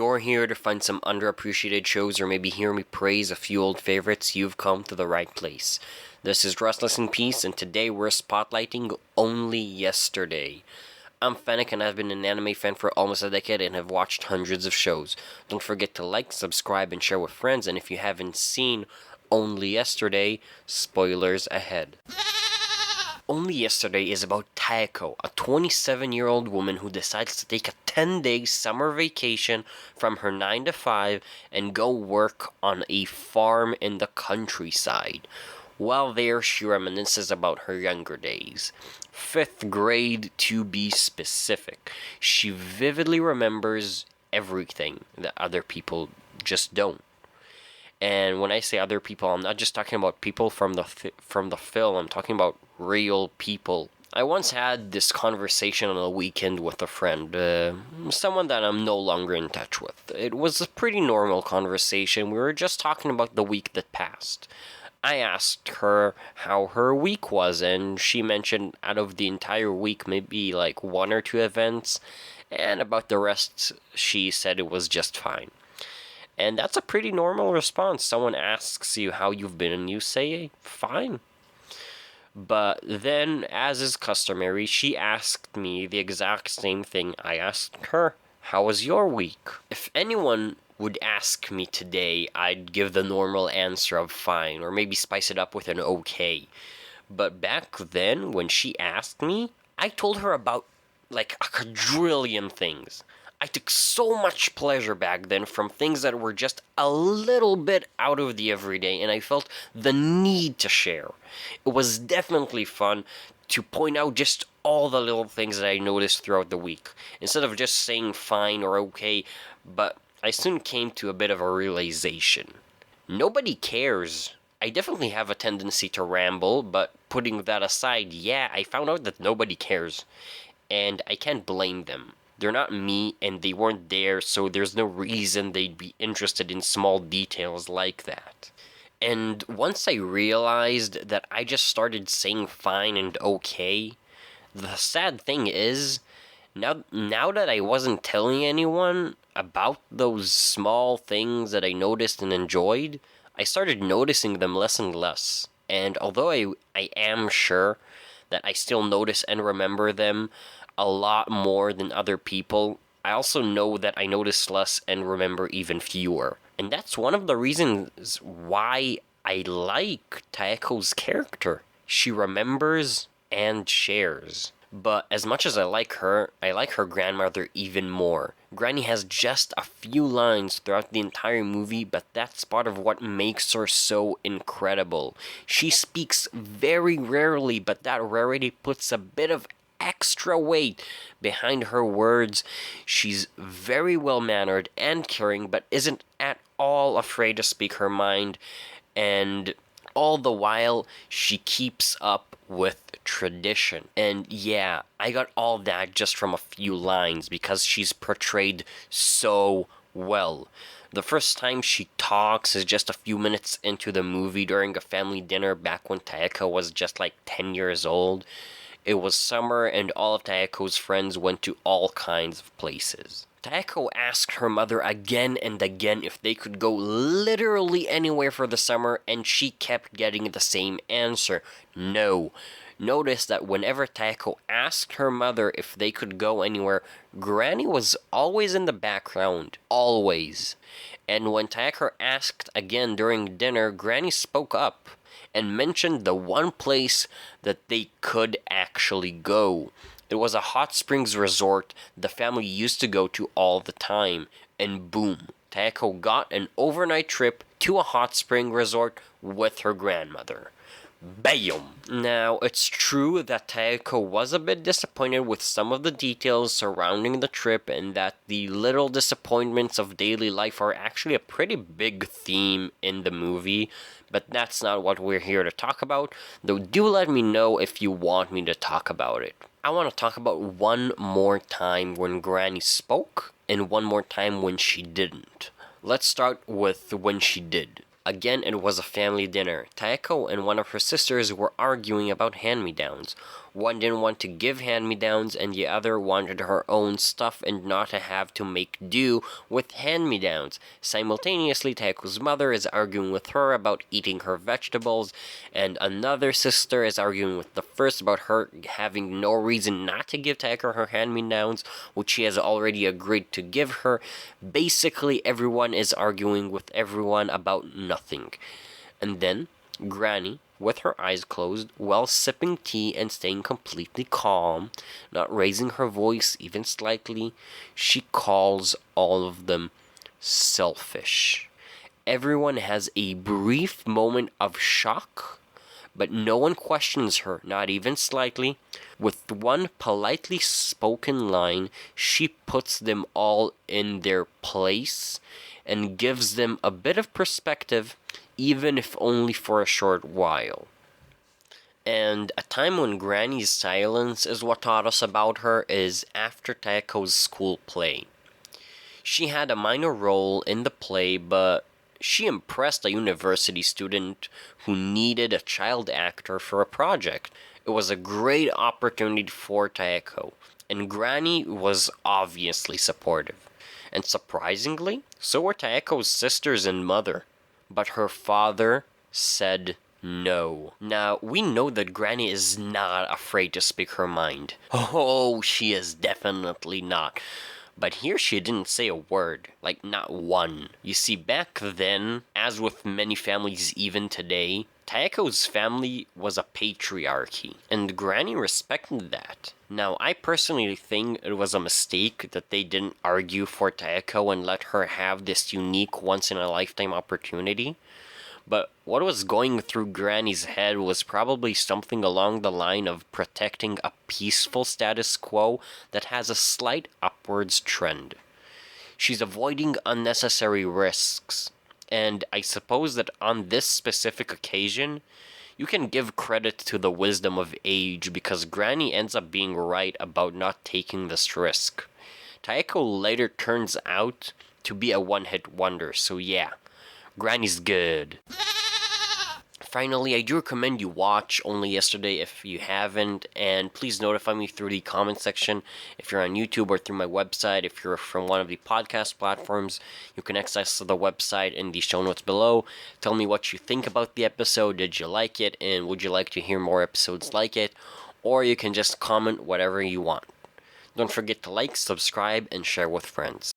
you're here to find some underappreciated shows or maybe hear me praise a few old favorites, you've come to the right place. This is Restless in Peace, and today we're spotlighting Only Yesterday. I'm Fennec, and I've been an anime fan for almost a decade and have watched hundreds of shows. Don't forget to like, subscribe, and share with friends, and if you haven't seen Only Yesterday, spoilers ahead. Only Yesterday is about Taeko, a 27-year-old woman who decides to take a 10-day summer vacation from her 9 to 5 and go work on a farm in the countryside. While there, she reminisces about her younger days. 5th grade, to be specific. She vividly remembers everything that other people just don't. And when I say other people, I'm not just talking about people from the film. I'm talking about real people. I once had this conversation on a weekend with a friend, someone that I'm no longer in touch with. It was a pretty normal conversation. We were just talking about the week that passed. I asked her how her week was, and she mentioned out of the entire week, maybe like 1 or 2 events, and about the rest, she said it was just fine. And that's a pretty normal response. Someone asks you how you've been, and you say, fine. But then, as is customary, she asked me the exact same thing I asked her. How was your week? If anyone would ask me today, I'd give the normal answer of fine, or maybe spice it up with an okay. But back then, when she asked me, I told her about like a quadrillion things. I took so much pleasure back then from things that were just a little bit out of the everyday, and I felt the need to share. It was definitely fun to point out just all the little things that I noticed throughout the week, instead of just saying fine or okay, but I soon came to a bit of a realization. Nobody cares. I definitely have a tendency to ramble, but putting that aside, yeah, I found out that nobody cares, and I can't blame them. They're not me, and they weren't there, so there's no reason they'd be interested in small details like that. And once I realized that I just started saying fine and okay, the sad thing is, now that I wasn't telling anyone about those small things that I noticed and enjoyed, I started noticing them less and less. And although I am sure that I still notice and remember them a lot more than other people, I also know that I notice less and remember even fewer. And that's one of the reasons why I like Taeko's character. She remembers and shares. But as much as I like her grandmother even more. Granny has just a few lines throughout the entire movie, but that's part of what makes her so incredible. She speaks very rarely, but that rarity puts a bit of extra weight behind her words. She's very well-mannered and caring, but isn't at all afraid to speak her mind, and all the while she keeps up with tradition. And yeah, I got all that just from a few lines because she's portrayed so well. The first time she talks is just a few minutes into the movie during a family dinner back when Taeko was just like 10 years old. It was summer, and all of Taeko's friends went to all kinds of places. Taeko asked her mother again and again if they could go literally anywhere for the summer, and she kept getting the same answer: no. Notice that whenever Taeko asked her mother if they could go anywhere, Granny was always in the background. Always. And when Taeko asked again during dinner, Granny spoke up and mentioned the one place that they could actually go. It was a hot springs resort the family used to go to all the time. And boom, Taeko got an overnight trip to a hot spring resort with her grandmother. Bam! Now, it's true that Taeko was a bit disappointed with some of the details surrounding the trip, and that the little disappointments of daily life are actually a pretty big theme in the movie, but that's not what we're here to talk about, though do let me know if you want me to talk about it. I want to talk about one more time when Granny spoke, and one more time when she didn't. Let's start with when she did. Again, it was a family dinner. Taeko and one of her sisters were arguing about hand-me-downs. One didn't want to give hand-me-downs, and the other wanted her own stuff and not to have to make do with hand-me-downs. Simultaneously, Taeko's mother is arguing with her about eating her vegetables, and another sister is arguing with the first about her having no reason not to give Taeko her hand-me-downs, which she has already agreed to give her. Basically, everyone is arguing with everyone about nothing. And then, Granny, with her eyes closed, while sipping tea and staying completely calm, not raising her voice even slightly, she calls all of them selfish. Everyone has a brief moment of shock, but no one questions her, not even slightly. With one politely spoken line, she puts them all in their place and gives them a bit of perspective, even if only for a short while. And a time when Granny's silence is what taught us about her is after Taeko's school play. She had a minor role in the play, but she impressed a university student who needed a child actor for a project. It was a great opportunity for Taeko, and Granny was obviously supportive. And surprisingly, so were Taeko's sisters and mother. But her father said no. Now, we know that Granny is not afraid to speak her mind. Oh, she is definitely not. But here she didn't say a word, like not one. You see, back then, as with many families even today, Taeko's family was a patriarchy, and Granny respected that. Now, I personally think it was a mistake that they didn't argue for Taeko and let her have this unique once-in-a-lifetime opportunity. But what was going through Granny's head was probably something along the line of protecting a peaceful status quo that has a slight upwards trend. She's avoiding unnecessary risks, and I suppose that on this specific occasion, you can give credit to the wisdom of age because Granny ends up being right about not taking this risk. Taeko later turns out to be a one-hit wonder, so yeah. Granny's good. Finally, I do recommend you watch Only Yesterday if you haven't, and please notify me through the comment section if you're on YouTube or through my website. If you're from one of the podcast platforms, you can access the website in the show notes below. Tell me what you think about the episode. Did you like it, and would you like to hear more episodes like it? Or you can just comment whatever you want. Don't forget to like, subscribe, and share with friends.